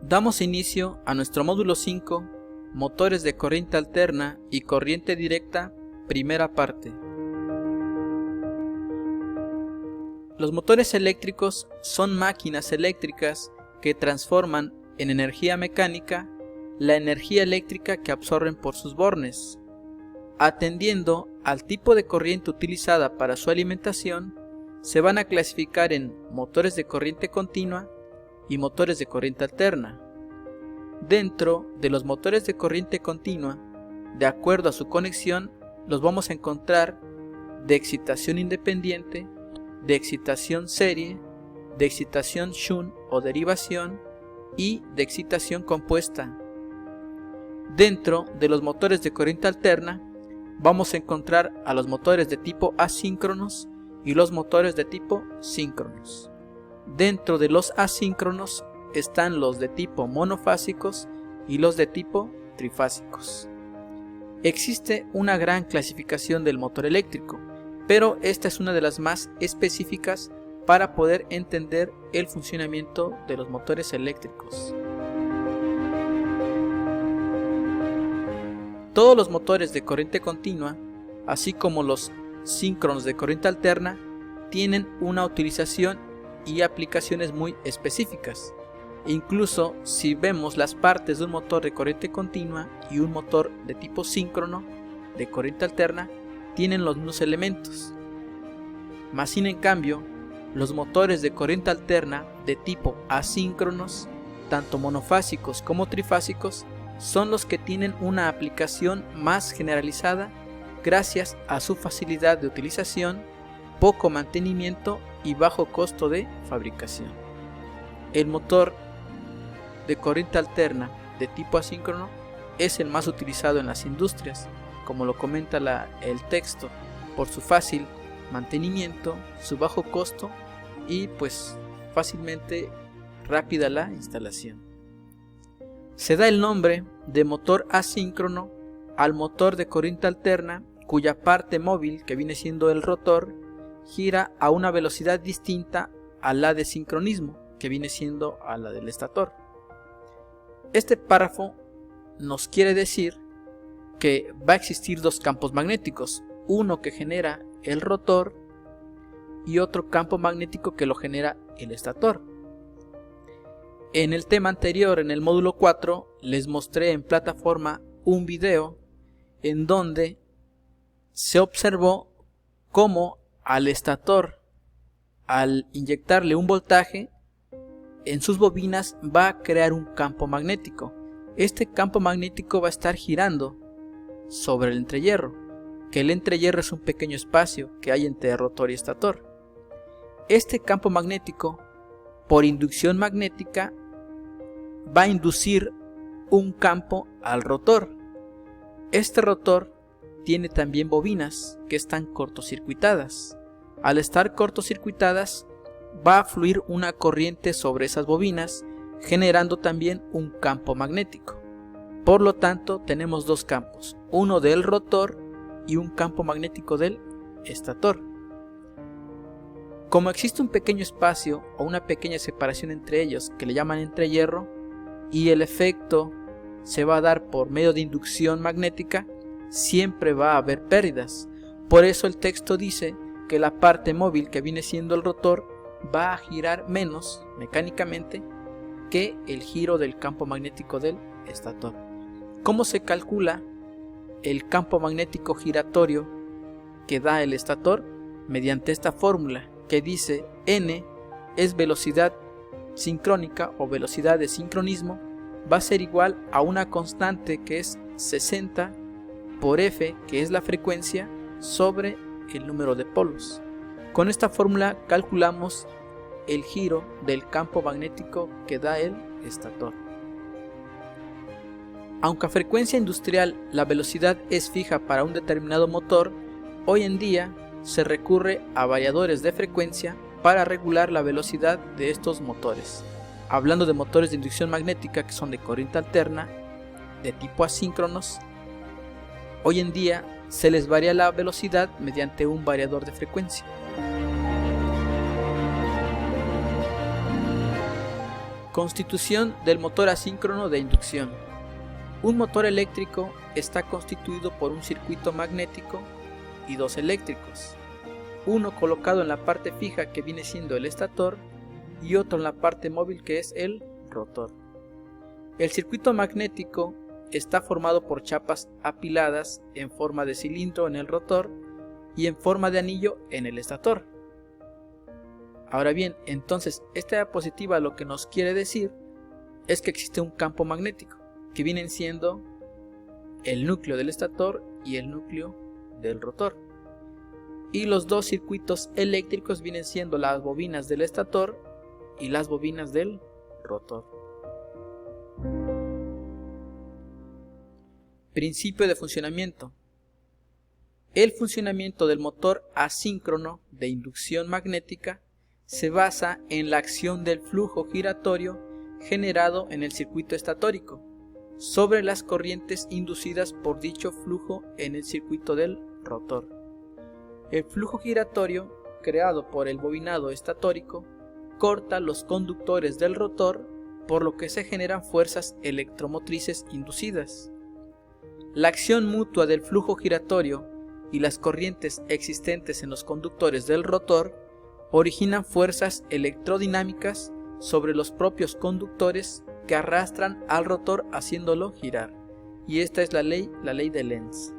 Damos inicio a nuestro módulo 5, motores de corriente alterna y corriente directa, primera parte. Los motores eléctricos son máquinas eléctricas que transforman en energía mecánica la energía eléctrica que absorben por sus bornes. Atendiendo al tipo de corriente utilizada para su alimentación, se van a clasificar en motores de corriente continua y motores de corriente alterna. Dentro de los motores de corriente continua, de acuerdo a su conexión, los vamos a encontrar de excitación independiente, de excitación serie, de excitación shunt o derivación y de excitación compuesta. Dentro de los motores de corriente alterna, vamos a encontrar a los motores de tipo asíncronos y los motores de tipo síncronos. Dentro de los asíncronos están los de tipo monofásicos y los de tipo trifásicos. Existe una gran clasificación del motor eléctrico, pero esta es una de las más específicas para poder entender el funcionamiento de los motores eléctricos. Todos los motores de corriente continua, así como los síncronos de corriente alterna, tienen una utilización y aplicaciones muy específicas. Incluso si vemos las partes de un motor de corriente continua y un motor de tipo síncrono de corriente alterna, tienen los mismos elementos. Mas sin en cambio, los motores de corriente alterna de tipo asíncronos, tanto monofásicos como trifásicos, son los que tienen una aplicación más generalizada gracias a su facilidad de utilización, poco mantenimiento y bajo costo de fabricación. El motor de corriente alterna de tipo asíncrono es el más utilizado en las industrias, como lo comenta el texto, por su fácil mantenimiento, su bajo costo y pues fácilmente rápida la instalación. Se da el nombre de motor asíncrono al motor de corriente alterna cuya parte móvil, que viene siendo el rotor, gira a una velocidad distinta a la de sincronismo, que viene siendo a la del estator. Este párrafo nos quiere decir que va a existir dos campos magnéticos, uno que genera el rotor y otro campo magnético que lo genera el estator. En el tema anterior, en el módulo 4, les mostré en plataforma un video en donde se observó cómo al estator, al inyectarle un voltaje, en sus bobinas va a crear un campo magnético. Este campo magnético va a estar girando sobre el entrehierro, que el entrehierro es un pequeño espacio que hay entre rotor y estator. Este campo magnético, por inducción magnética, va a inducir un campo al rotor. Este rotor tiene también bobinas que están cortocircuitadas. Al estar cortocircuitadas, va a fluir una corriente sobre esas bobinas, generando también un campo magnético. Por lo tanto, tenemos dos campos, uno del rotor y un campo magnético del estator. Como existe un pequeño espacio o una pequeña separación entre ellos que le llaman entrehierro, y el efecto se va a dar por medio de inducción magnética, siempre va a haber pérdidas. Por eso el texto dice que la parte móvil, que viene siendo el rotor, va a girar menos mecánicamente que el giro del campo magnético del estator. ¿Cómo se calcula el campo magnético giratorio que da el estator? Mediante esta fórmula que dice N es velocidad sincrónica o velocidad de sincronismo, va a ser igual a una constante que es 60 por F, que es la frecuencia, sobre el número de polos. Con esta fórmula calculamos el giro del campo magnético que da el estator. Aunque a frecuencia industrial la velocidad es fija para un determinado motor, hoy en día se recurre a variadores de frecuencia para regular la velocidad de estos motores. Hablando de motores de inducción magnética que son de corriente alterna, de tipo asíncronos, hoy en día se les varía la velocidad mediante un variador de frecuencia. Constitución del motor asíncrono de inducción. Un motor eléctrico está constituido por un circuito magnético y dos eléctricos, uno colocado en la parte fija que viene siendo el estator y otro en la parte móvil que es el rotor. El circuito magnético está formado por chapas apiladas en forma de cilindro en el rotor y en forma de anillo en el estator. Ahora bien, entonces esta diapositiva lo que nos quiere decir es que existe un campo magnético, que vienen siendo el núcleo del estator y el núcleo del rotor. Y los dos circuitos eléctricos vienen siendo las bobinas del estator y las bobinas del rotor. Principio de funcionamiento. El funcionamiento del motor asíncrono de inducción magnética se basa en la acción del flujo giratorio generado en el circuito estatórico sobre las corrientes inducidas por dicho flujo en el circuito del rotor. El flujo giratorio creado por el bobinado estatórico corta los conductores del rotor, por lo que se generan fuerzas electromotrices inducidas. La acción mutua del flujo giratorio y las corrientes existentes en los conductores del rotor originan fuerzas electrodinámicas sobre los propios conductores que arrastran al rotor haciéndolo girar. Y esta es la ley de Lenz.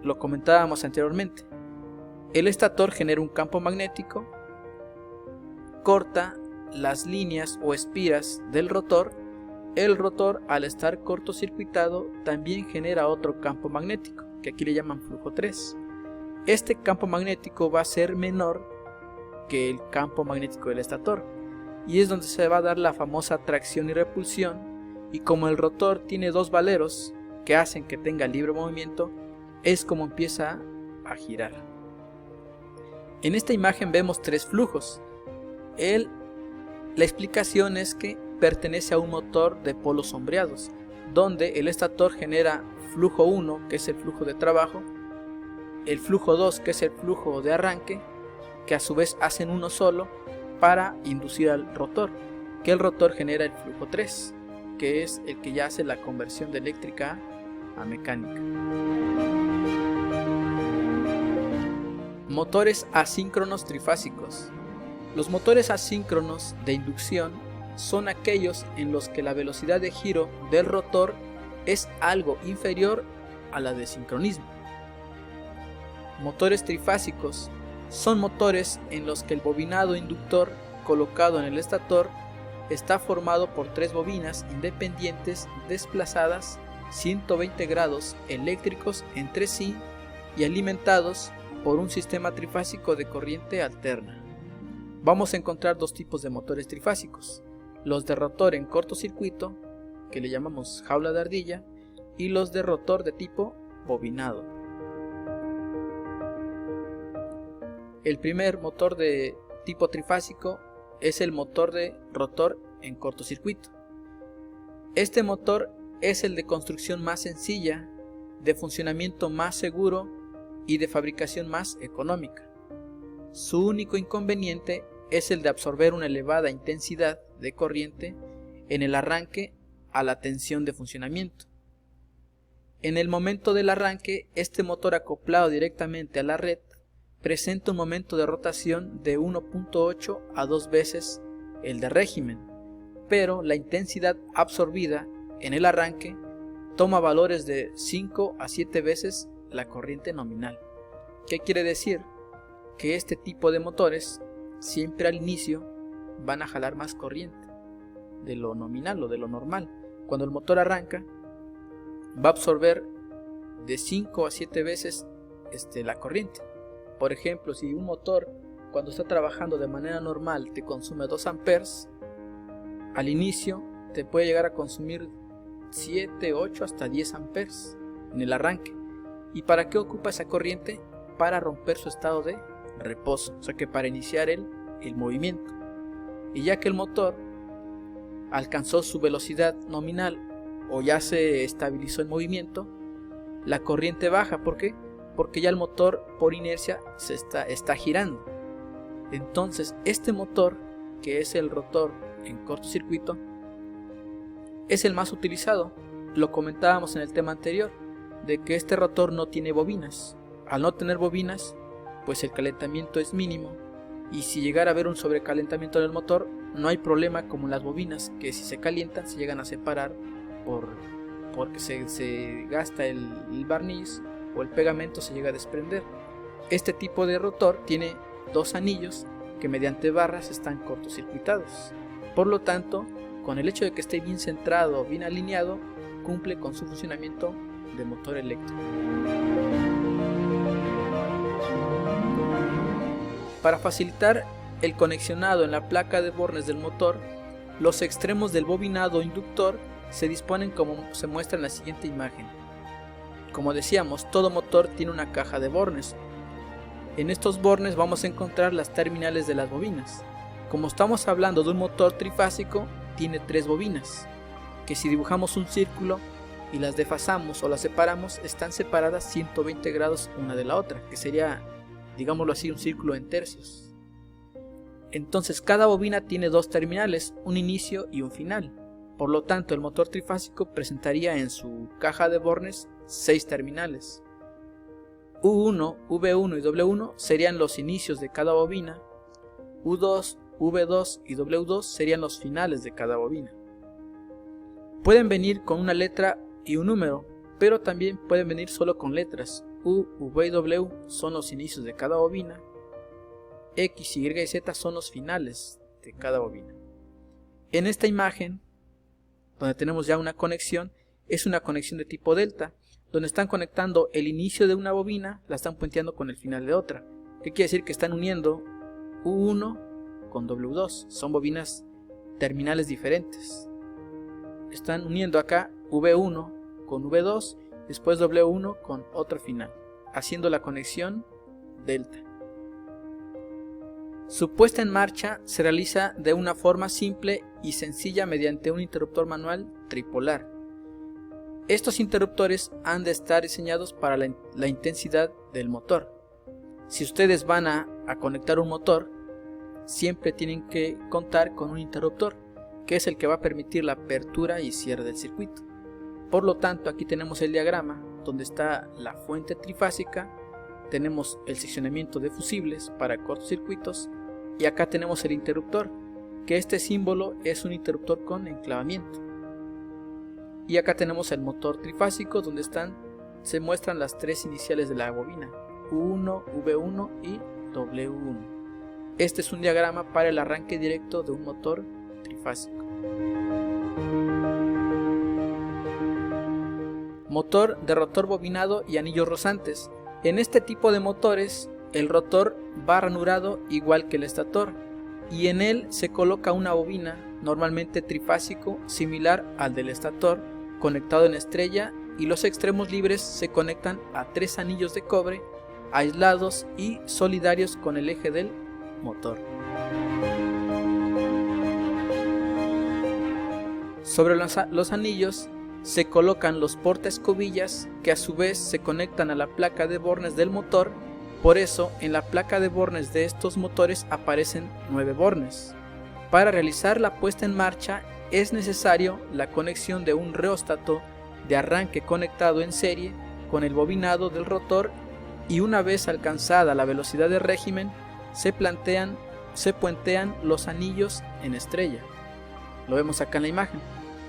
Lo comentábamos anteriormente. El estator genera un campo magnético, corta las líneas o espiras del rotor. El rotor, al estar cortocircuitado, también genera otro campo magnético, que aquí le llaman flujo 3. Este campo magnético va a ser menor que el campo magnético del estator, y es donde se va a dar la famosa tracción y repulsión. Y como el rotor tiene dos valeros que hacen que tenga libre movimiento, es como empieza a girar. En esta imagen vemos tres flujos. La explicación es que pertenece a un motor de polos sombreados, donde el estator genera flujo 1, que es el flujo de trabajo, el flujo 2, que es el flujo de arranque, que a su vez hacen uno solo para inducir al rotor, que el rotor genera el flujo 3, que es el que ya hace la conversión de eléctrica a mecánica. Motores asíncronos trifásicos. Los motores asíncronos de inducción son aquellos en los que la velocidad de giro del rotor es algo inferior a la de sincronismo. Motores trifásicos son motores en los que el bobinado inductor colocado en el estator está formado por tres bobinas independientes desplazadas 120 grados eléctricos entre sí y alimentados por un sistema trifásico de corriente alterna. Vamos a encontrar dos tipos de motores trifásicos: los de rotor en cortocircuito, que le llamamos jaula de ardilla, y los de rotor de tipo bobinado. El primer motor de tipo trifásico es el motor de rotor en cortocircuito. Este motor es el de construcción más sencilla, de funcionamiento más seguro y de fabricación más económica. Su único inconveniente es el de absorber una elevada intensidad de corriente en el arranque a la tensión de funcionamiento. En el momento del arranque, este motor acoplado directamente a la red presenta un momento de rotación de 1.8 a 2 veces el de régimen, pero la intensidad absorbida en el arranque toma valores de 5 a 7 veces la corriente nominal. ¿Qué quiere decir? Que este tipo de motores siempre al inicio van a jalar más corriente de lo nominal o de lo normal. Cuando el motor arranca, va a absorber de 5 a 7 veces la corriente. Por ejemplo, si un motor cuando está trabajando de manera normal te consume 2 amperes, al inicio te puede llegar a consumir 7, 8 hasta 10 amperes en el arranque. ¿Y para qué ocupa esa corriente? Para romper su estado de reposo, o sea que para iniciar el movimiento. Y ya que el motor alcanzó su velocidad nominal o ya se estabilizó el movimiento, la corriente baja. ¿Por qué? Porque ya el motor por inercia se está girando. Entonces este motor, que es el rotor en cortocircuito, es el más utilizado. Lo comentábamos en el tema anterior, de que este rotor no tiene bobinas. Al no tener bobinas, pues el calentamiento es mínimo, y si llegara a haber un sobrecalentamiento del motor, no hay problema como en las bobinas, que si se calientan se llegan a separar porque se gasta el barniz o el pegamento se llega a desprender. Este tipo de rotor tiene dos anillos que mediante barras están cortocircuitados. Por lo tanto, con el hecho de que esté bien centrado, bien alineado, cumple con su funcionamiento de motor eléctrico. Para facilitar el conexionado en la placa de bornes del motor, los extremos del bobinado inductor se disponen como se muestra en la siguiente imagen. Como decíamos, todo motor tiene una caja de bornes. En estos bornes vamos a encontrar las terminales de las bobinas. Como estamos hablando de un motor trifásico, tiene 3 bobinas, que si dibujamos un círculo y las desfasamos o las separamos, están separadas 120 grados una de la otra, que sería, digámoslo así, un círculo en tercios. Entonces cada bobina tiene 2 terminales, un inicio y un final. Por lo tanto, el motor trifásico presentaría en su caja de bornes 6 terminales. U1, V1 y W1 serían los inicios de cada bobina. U2, V2 y W2 serían los finales de cada bobina. Pueden venir con una letra y un número, pero también pueden venir solo con letras. U, V y W son los inicios de cada bobina. X, Y y Z son los finales de cada bobina. En esta imagen, donde tenemos ya una conexión, es una conexión de tipo delta, donde están conectando el inicio de una bobina, la están puenteando con el final de otra. ¿Qué quiere decir? Que están uniendo U1 con W2, son bobinas terminales diferentes. Están uniendo acá V1 con V2, después W1 con otro final, haciendo la conexión delta. Su puesta en marcha se realiza de una forma simple y sencilla mediante un interruptor manual tripolar. Estos interruptores han de estar diseñados para la intensidad del motor. Si ustedes van a conectar un motor, siempre tienen que contar con un interruptor, que es el que va a permitir la apertura y cierre del circuito. Por lo tanto, aquí tenemos el diagrama donde está la fuente trifásica, tenemos el seccionamiento de fusibles para cortocircuitos y acá tenemos el interruptor, que este símbolo es un interruptor con enclavamiento. Y acá tenemos el motor trifásico donde se muestran las 3 iniciales de la bobina, U1, V1 y W1. Este es un diagrama para el arranque directo de un motor trifásico. Motor de rotor bobinado y anillos rozantes. En este tipo de motores, el rotor va ranurado igual que el estator, y en él se coloca una bobina, normalmente trifásico, similar al del estator, conectado en estrella, y los extremos libres se conectan a 3 anillos de cobre, aislados y solidarios con el eje del motor. Sobre los anillos se colocan los portaescobillas, que a su vez se conectan a la placa de bornes del motor. Por eso en la placa de bornes de estos motores aparecen 9 bornes. Para realizar la puesta en marcha es necesario la conexión de un reóstato de arranque conectado en serie con el bobinado del rotor, y una vez alcanzada la velocidad de régimen se puentean los anillos en estrella. Lo vemos acá en la imagen.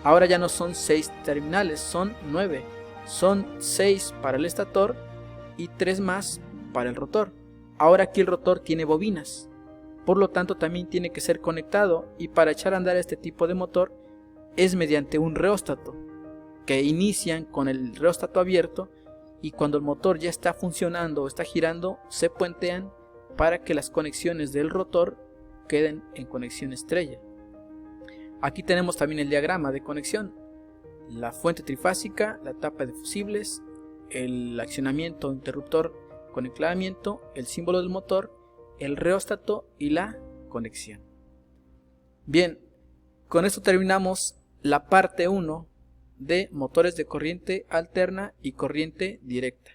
Ahora ya no son 6 terminales, son 9. Son 6 para el estator y 3 más para el rotor. Ahora aquí el rotor tiene bobinas, por lo tanto también tiene que ser conectado, y para echar a andar este tipo de motor es mediante un reóstato, que inician con el reóstato abierto, y cuando el motor ya está funcionando o está girando se puentean para que las conexiones del rotor queden en conexión estrella. Aquí tenemos también el diagrama de conexión, la fuente trifásica, la tapa de fusibles, el accionamiento interruptor con enclavamiento, el símbolo del motor, el reóstato y la conexión. Bien, con esto terminamos la parte 1 de motores de corriente alterna y corriente directa.